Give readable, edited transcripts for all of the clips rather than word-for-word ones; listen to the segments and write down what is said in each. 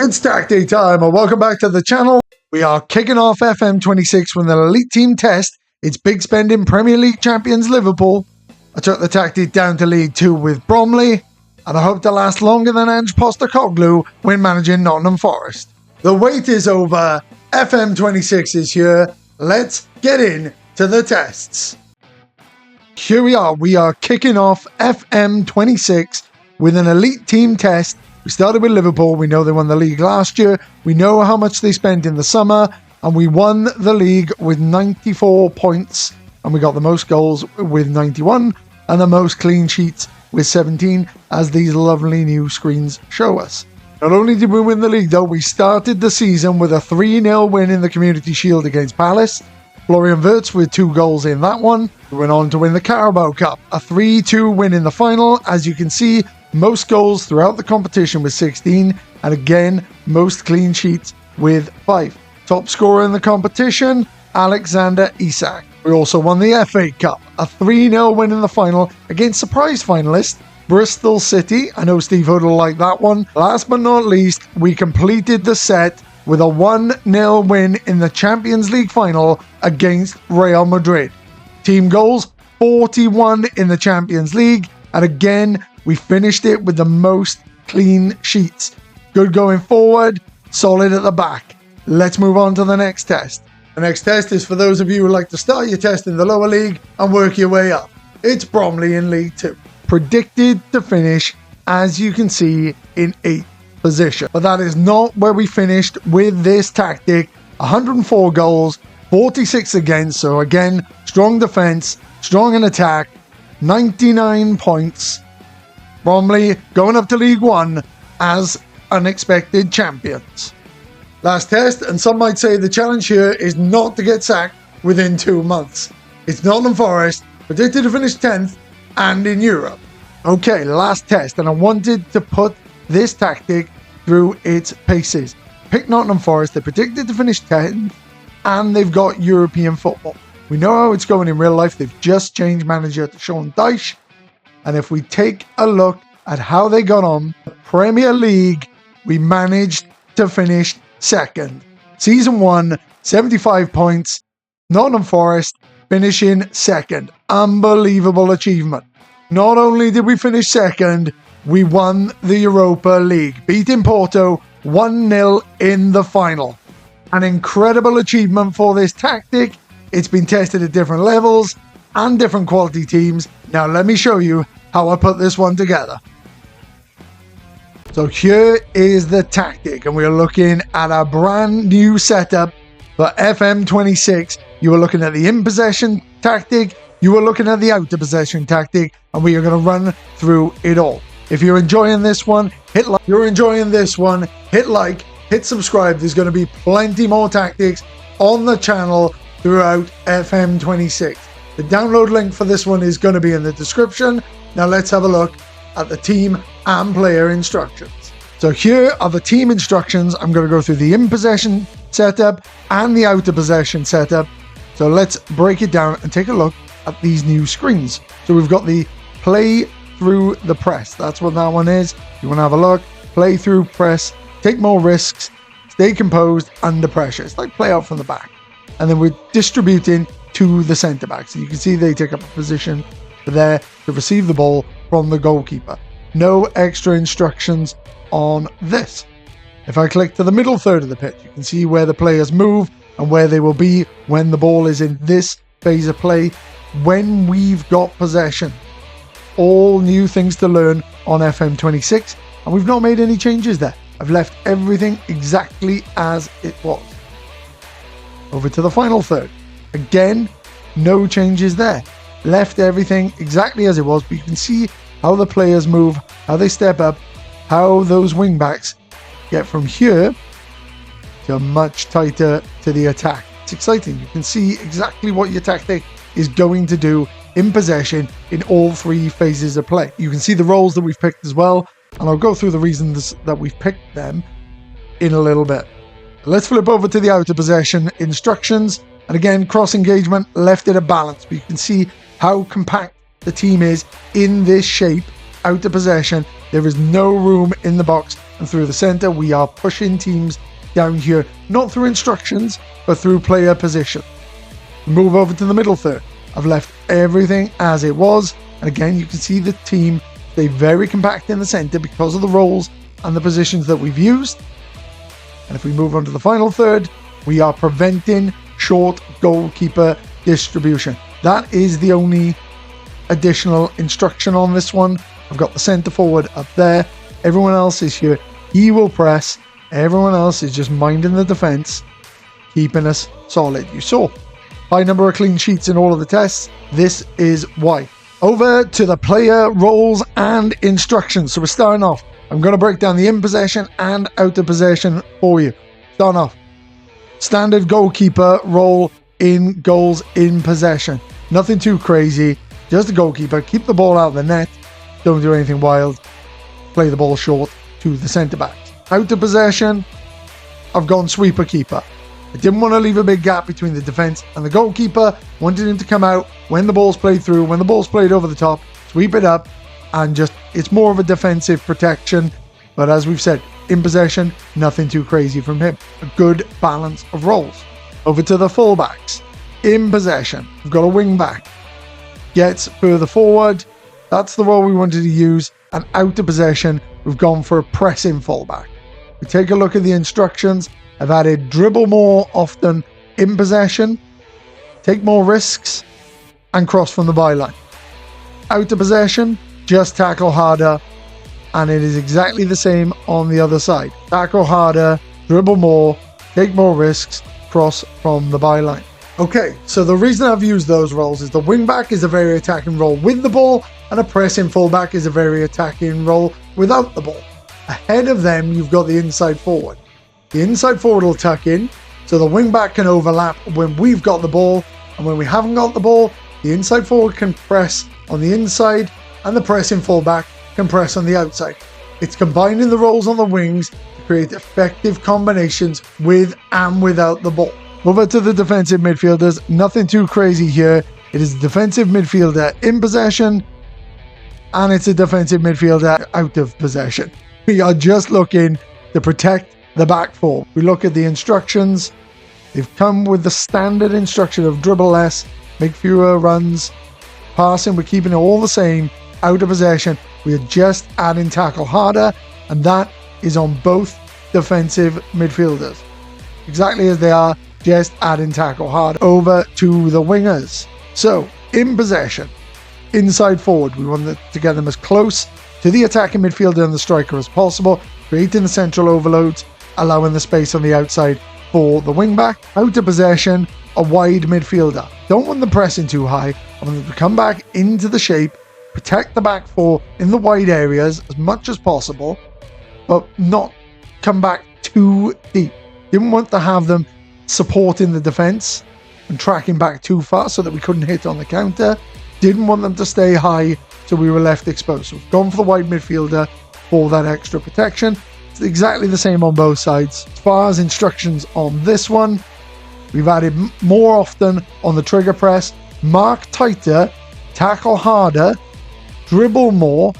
It's tactic time, and welcome back to the channel. We are kicking off FM26 with an elite team test. It's big spending Premier League champions Liverpool. I took the tactic down to League 2 with Bromley, and I hope to last longer than Ange Postecoglou when managing Nottingham Forest. The wait is over. FM26 is here. Let's get in to the tests. Here we are kicking off FM26 with an elite team test. We started with Liverpool. We know they won the league last year. We know how much they spent in the summer, and we won the league with 94 points, and we got the most goals with 91 and the most clean sheets with 17, as these lovely new screens show us. Not only did we win the league though, we started the season with a 3-0 win in the Community Shield against Palace. Florian Wirtz with 2 goals in that one. We went on to win the Carabao Cup, a 3-2 win in the final. As you can see, most goals throughout the competition with 16, and again, most clean sheets with 5. Top scorer in the competition, Alexander Isak. We also won the FA Cup, a 3-0 win in the final against surprise finalist Bristol City. I know Steve Hood will like that one. Last but not least, we completed the set with a 1-0 win in the Champions League final against Real Madrid. Team goals, 41 in the Champions League, and again, we finished it with the most clean sheets. Good going forward, solid at the back. Let's move on to the next test. The next test is for those of you who like to start your test in the lower league and work your way up. It's Bromley in League 2. Predicted to finish, as you can see, in 8th position. But that is not where we finished with this tactic. 104 goals, 46 against. So again, strong defense, strong in attack, 99 points. Bromley going up to League 1 as unexpected champions. Last test, and some might say the challenge here is not to get sacked within 2 months. It's Nottingham Forest, predicted to finish 10th and in Europe. Okay, last test, and I wanted to put this tactic through its paces. Pick Nottingham Forest, they predicted to finish 10th, and they've got European football. We know how it's going in real life. They've just changed manager to Sean Dyche. And if we take a look at how they got on, the Premier League, we managed to finish 2nd. Season 1, 75 points. Nottingham Forest finishing 2nd. Unbelievable achievement. Not only did we finish 2nd, we won the Europa League, beating Porto 1-0 in the final. An incredible achievement for this tactic. It's been tested at different levels and different quality teams. Now let me show you how I put this one together. So here is the tactic, and we're looking at a brand new setup for FM26. You are looking at the in-possession tactic, you are looking at the out-of-possession tactic, and we are going to run through it all. If you're enjoying this one, hit like. Hit subscribe. There's going to be plenty more tactics on the channel throughout FM26. The download link for this one is going to be in the description. Now let's have a look at the team and player instructions. So here are the team instructions. I'm going to go through the in-possession setup and the out-of-possession setup. So let's break it down and take a look at these new screens. So we've got the play through the press. That's what that one is. You want to have a look. Play through press. Take more risks. Stay composed under pressure. It's like play out from the back. And then we're distributing to the centre back. So you can see they take up a position there to receive the ball from the goalkeeper. No extra instructions on this. If I click to the middle third of the pitch, you can see where the players move and where they will be when the ball is in this phase of play when we've got possession. All new things to learn on FM26, and we've not made any changes there. I've left everything exactly as it was. Over to the final third. Again, no changes there. Left everything exactly as it was, but you can see how the players move, how they step up, how those wing backs get from here to much tighter to the attack. It's exciting. You can see exactly what your tactic is going to do in possession in all 3 phases of play. You can see the roles that we've picked as well, and I'll go through the reasons that we've picked them in a little bit. Let's flip over to the out of possession instructions. And again, cross engagement left at a balance, but you can see how compact the team is in this shape out of possession. There is no room in the box and through the centre. We are pushing teams down here, not through instructions, but through player position. Move over to the middle third. I've left everything as it was, and again you can see the team stay very compact in the centre because of the roles and the positions that we've used. And if we move on to the final third, we are preventing short goalkeeper distribution. That is the only additional instruction on this one. I've got the centre forward up there. Everyone else is here. He will press. Everyone else is just minding the defence, keeping us solid. You saw high number of clean sheets in all of the tests. This is why. Over to the player roles and instructions. So we're starting off. I'm going to break down the in possession and out of possession for you. Starting off. Standard goalkeeper role in goals in possession. Nothing too crazy. Just a goalkeeper. Keep the ball out of the net. Don't do anything wild. Play the ball short to the centre-back. Out of possession, I've gone sweeper keeper. I didn't want to leave a big gap between the defence and the goalkeeper. Wanted him to come out when the ball's played through, when the ball's played over the top, sweep it up, and just, it's more of a defensive protection. But as we've said, in possession, nothing too crazy from him. A good balance of roles. Over to the fullbacks. In possession, we've got a wing back. Gets further forward. That's the role we wanted to use. And out of possession, we've gone for a pressing fullback. We take a look at the instructions. I've added dribble more often in possession, take more risks, and cross from the byline. Out of possession, just tackle harder, and it is exactly the same on the other side. Tackle harder, dribble more, take more risks, cross from the byline. Okay, so the reason I've used those roles is the wingback is a very attacking role with the ball, and a pressing fullback is a very attacking role without the ball. Ahead of them, you've got the inside forward. The inside forward will tuck in, so the wingback can overlap when we've got the ball, and when we haven't got the ball, the inside forward can press on the inside, and the pressing fullback can press on the outside. It's combining the roles on the wings to create effective combinations with and without the ball. Over to the defensive midfielders, nothing too crazy here. It is a defensive midfielder in possession, and it's a defensive midfielder out of possession. We are just looking to protect the back four. We look at the instructions. They've come with the standard instruction of dribble less, make fewer runs, passing. We're keeping it all the same. Out of possession, we are just adding tackle harder, and that is on both defensive midfielders. Exactly as they are, just adding tackle hard. Over to the wingers. So, in possession, inside forward, we want to get them as close to the attacking midfielder and the striker as possible, creating the central overloads, allowing the space on the outside for the wingback. Out of possession, a wide midfielder. Don't want them pressing too high. I want them to come back into the shape, protect the back four in the wide areas as much as possible, but not come back too deep. Didn't want to have them supporting the defence and tracking back too far so that we couldn't hit on the counter. Didn't want them to stay high so we were left exposed. So we've gone for the wide midfielder for that extra protection. It's exactly the same on both sides. As far as instructions on this one, we've added more often on the trigger press, mark tighter, tackle harder, dribble more,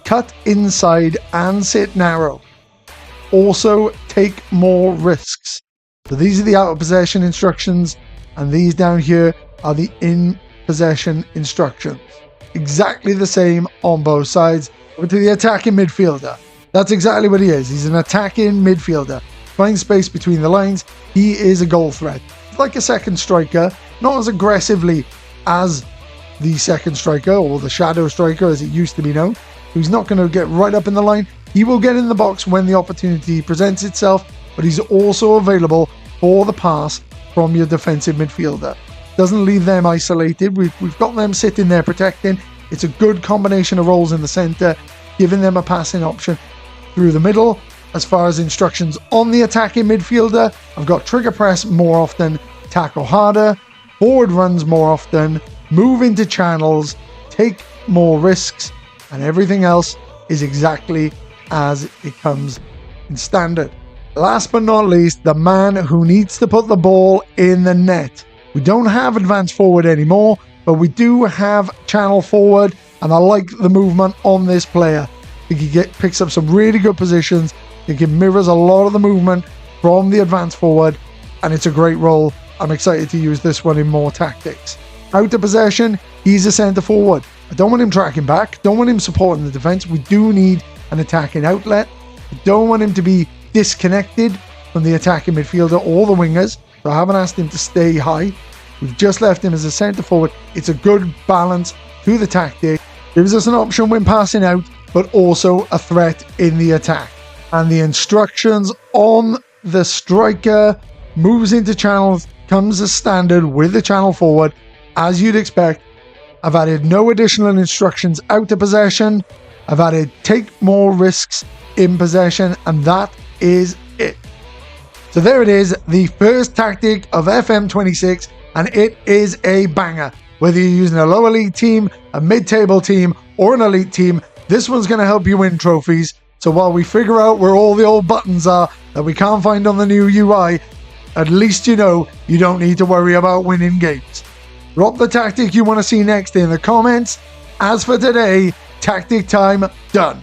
cut inside and sit narrow. Also take more risks. So these are the out of possession instructions, and these down here are the in possession instructions. Exactly the same on both sides. Over to the attacking midfielder. That's exactly what he is. He's an attacking midfielder. Finds space between the lines. He is a goal threat. Like a second striker, not as aggressively as the second striker or the shadow striker as it used to be known. He's not going to get right up in the line. He will get in the box when the opportunity presents itself, but he's also available for the pass from your defensive midfielder. Doesn't leave them isolated. We've got them sitting there protecting. It's a good combination of roles in the centre, giving them a passing option through the middle. As far as instructions on the attacking midfielder, I've got trigger press more often, tackle harder, forward runs more often, move into channels, take more risks, and everything else is exactly as it comes in standard. Last but not least, the man who needs to put the ball in the net. We don't have advanced forward anymore, but we do have channel forward, and I like the movement on this player. I think he picks up some really good positions think it mirrors a lot of the movement from the advance forward, and it's a great role. I'm excited to use this one in more tactics. Out of possession, he's a centre forward. I don't want him tracking back, don't want him supporting the defence. We do need an attacking outlet. I don't want him to be disconnected from the attacking midfielder or the wingers, so I haven't asked him to stay high. We've just left him as a centre forward. It's a good balance to the tactic. Gives us an option when passing out, but also a threat in the attack. And the instructions on the striker moves into channels comes as standard with the channel forward, as you'd expect. I've added no additional instructions out of possession. I've added take more risks in possession, and that is it. So there it is, the first tactic of FM26, and it is a banger. Whether you're using a lower league team, a mid-table team, or an elite team, this one's going to help you win trophies. So while we figure out where all the old buttons are that we can't find on the new UI, at least you know you don't need to worry about winning games. Drop the tactic you want to see next in the comments. As for today, tactic time done.